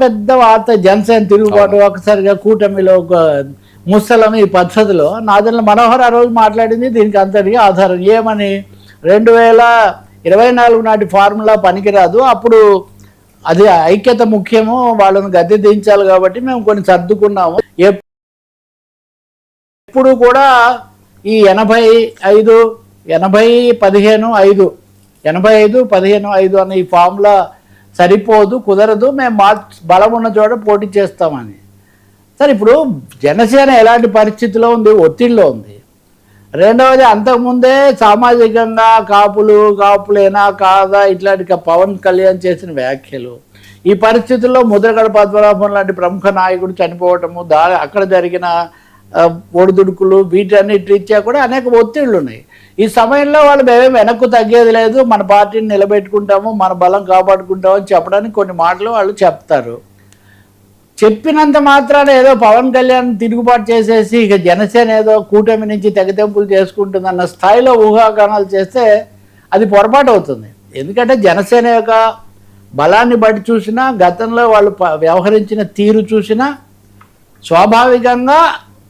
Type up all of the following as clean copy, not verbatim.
పెద్ద వార్త జనసేన తిరుగుబాటు ఒకసారిగా కూటమిలో ఒక ముసలం ఈ పద్ధతిలో నాదెండ్ల మనోహర్ ఆ రోజు మాట్లాడింది దీనికి అంతటికీ ఆధారం. ఏమని 2024 నాటి ఫార్ములా పనికిరాదు, అప్పుడు అది ఐక్యత ముఖ్యము, వాళ్ళని గద్దె దించాలి కాబట్టి మేము కొన్ని సర్దుకున్నాము. ఎప్పుడు కూడా ఈ 85 15 5 85 15 5 అన్న ఈ ఫార్ములా సరిపోదు, కుదరదు, మేము బలం ఉన్న చోట పోటీ చేస్తామని. సరే, ఇప్పుడు జనసేన ఎలాంటి పరిస్థితిలో ఉంది? ఒత్తిడిలో ఉంది. రెండవది, అంతకుముందే సామాజికంగా కాపులేనా కాదా ఇట్లాంటి పవన్ కళ్యాణ్ చేసిన వ్యాఖ్యలు, ఈ పరిస్థితుల్లో ముద్రగడ పద్మనాభం లాంటి ప్రముఖ నాయకుడు చనిపోవటము, అక్కడ జరిగిన ఒడిదుడుకులు, వీటన్నిటి రీత్యా కూడా అనేక ఒత్తిళ్లు ఉన్నాయి. ఈ సమయంలో వాళ్ళు మేమేం వెనక్కు తగ్గేది లేదు, మన పార్టీని నిలబెట్టుకుంటాము, మన బలం కాపాడుకుంటాము అని చెప్పడానికి కొన్ని మాటలు వాళ్ళు చెప్తారు. చెప్పినంత మాత్రాన ఏదో పవన్ కళ్యాణ్ తిరుగుబాటు చేసేసి ఇక జనసేన ఏదో కూటమి నుంచి తెగతెంపులు చేసుకుంటుందన్న స్థాయిలో ఊహాగానాలు చేస్తే అది పొరపాటు అవుతుంది. ఎందుకంటే జనసేన యొక్క బలాన్ని బట్టి చూసినా, గతంలో వాళ్ళు వ్యవహరించిన తీరు చూసినా స్వాభావికంగా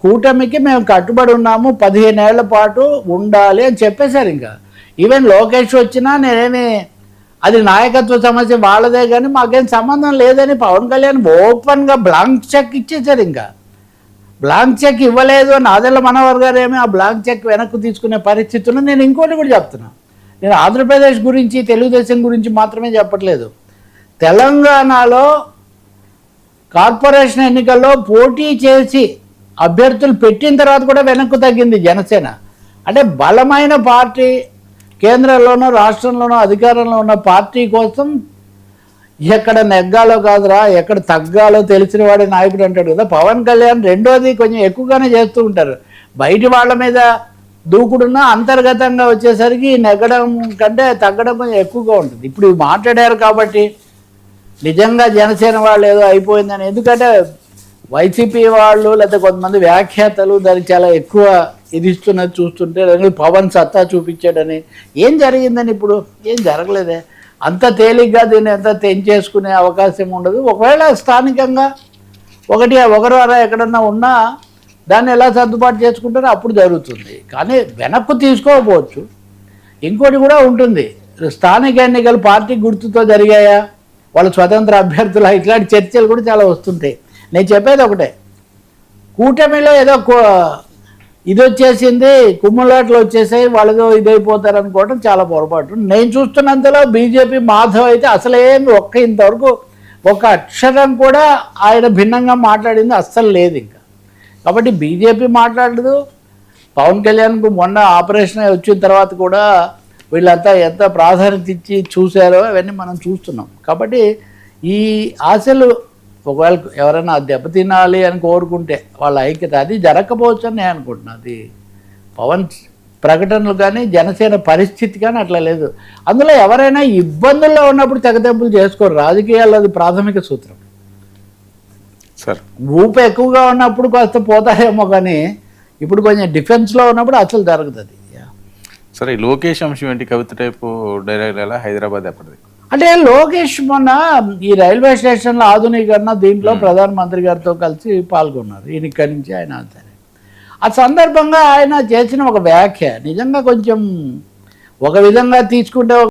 కూటమికి మేము కట్టుబడి ఉన్నాము, 15 ఏళ్ల పాటు ఉండాలి అని చెప్పేశారు. ఇంకా ఈవెన్ లోకేష్ వచ్చినా నేనేమి అది నాయకత్వ సమస్య వాళ్ళదే కానీ మాకేం సంబంధం లేదని పవన్ కళ్యాణ్ ఓపెన్గా బ్లాంక్ చెక్ ఇచ్చేసారు. ఇంకా బ్లాంక్ చెక్ ఇవ్వలేదు అని నాదెండ్ల మనోహర్ గారు ఏమి ఆ బ్లాంక్ చెక్ వెనక్కు తీసుకునే పరిస్థితుల్లో నేను ఇంకోటి కూడా చెప్తున్నా. నేను ఆంధ్రప్రదేశ్ గురించి, తెలుగుదేశం గురించి మాత్రమే చెప్పట్లేదు. తెలంగాణలో కార్పొరేషన్ ఎన్నికల్లో పోటీ చేసి అభ్యర్థులు పెట్టిన తర్వాత కూడా వెనక్కు తగ్గింది జనసేన. అంటే బలమైన పార్టీ, కేంద్రంలోనో రాష్ట్రంలోనో అధికారంలో ఉన్న పార్టీ కోసం ఎక్కడ నెగ్గాలో కాదురా ఎక్కడ తగ్గాలో తెలిసిన వాడి నాయకుడు అంటాడు కదా పవన్ కళ్యాణ్. రెండోది, కొంచెం ఎక్కువగానే చేస్తూ ఉంటారు. బయటి వాళ్ళ మీద దూకుడున్నా అంతర్గతంగా వచ్చేసరికి నెగ్గడం కంటే తగ్గడం కొంచెం ఎక్కువగా ఉంటుంది. ఇప్పుడు మాట్లాడారు కాబట్టి నిజంగా జనసేన వాళ్ళు ఏదో అయిపోయిందని, ఎందుకంటే వైసీపీ వాళ్ళు లేకపోతే కొంతమంది వ్యాఖ్యాతలు దానికి చాలా ఎక్కువ ఇది ఇస్తున్నది చూస్తుంటే పవన్ సత్తా చూపించాడని. ఏం జరిగిందని? ఇప్పుడు ఏం జరగలేదే. అంత తేలిగ్గా దీన్ని ఎంత తెంచేసుకునే అవకాశం ఉండదు. ఒకవేళ స్థానికంగా ఒకరు ఎక్కడన్నా ఉన్నా దాన్ని ఎలా సర్దుబాటు చేసుకుంటారో అప్పుడు జరుగుతుంది. కానీ వెనక్కు తీసుకోకపోవచ్చు. ఇంకోటి కూడా ఉంటుంది, స్థానిక ఎన్నికలు పార్టీ గుర్తుతో జరిగాయా, వాళ్ళు స్వతంత్ర అభ్యర్థుల, ఇట్లాంటి చర్చలు కూడా చాలా వస్తుంటాయి. నేను చెప్పేది ఒకటే, కూటమిలో ఏదో ఇది వచ్చేసింది, కుమ్ములాట్లు వచ్చేసాయి, వాళ్ళతో ఇదైపోతారు అనుకోవడం చాలా పొరపాటు. నేను చూస్తున్నంతలో బీజేపీ మాధవ్ అయితే అసలేమి ఇంతవరకు ఒక అక్షరం కూడా ఆయన భిన్నంగా మాట్లాడింది అస్సలు లేదు ఇంకా. కాబట్టి బీజేపీ మాట్లాడదు. పవన్ కళ్యాణ్కు మొన్న ఆపరేషన్ వచ్చిన తర్వాత కూడా వీళ్ళంతా ఎంత ప్రాధాన్యత ఇచ్చి చూశారో అవన్నీ మనం చూస్తున్నాం. కాబట్టి ఈ ఆశలు ఒకవేళ ఎవరైనా దెబ్బతినాలి అని కోరుకుంటే వాళ్ళ ఐక్యత అది జరగకపోవచ్చు అని నేను అనుకుంటున్నాను. అది పవన్ ప్రకటనలు కానీ జనసేన పరిస్థితి కానీ అట్లా లేదు. అందులో ఎవరైనా ఇబ్బందుల్లో ఉన్నప్పుడు తెగతెంపులు చేసుకోరు. రాజకీయాల్లో అది ప్రాథమిక సూత్రం. సార్, ఊపు ఎక్కువగా ఉన్నప్పుడు కాస్త పోతాయేమో, కానీ ఇప్పుడు కొంచెం డిఫెన్స్లో ఉన్నప్పుడు అసలు జరుగుతుంది. సరే, లోకేష్ అంశం ఏంటి? కవిత టైపు డైలాగ్ ఎలా హైదరాబాద్ ఎప్పటిది? అంటే లోకేష్ మొన్న ఈ రైల్వే స్టేషన్ల ఆధునీకరణ దీంట్లో ప్రధానమంత్రి గారితో కలిసి పాల్గొన్నారు. ఈయన ఇక్కడి నుంచి ఆయన సరే ఆ సందర్భంగా ఆయన చేసిన ఒక వ్యాఖ్య నిజంగా కొంచెం ఒక విధంగా తీసుకుంటే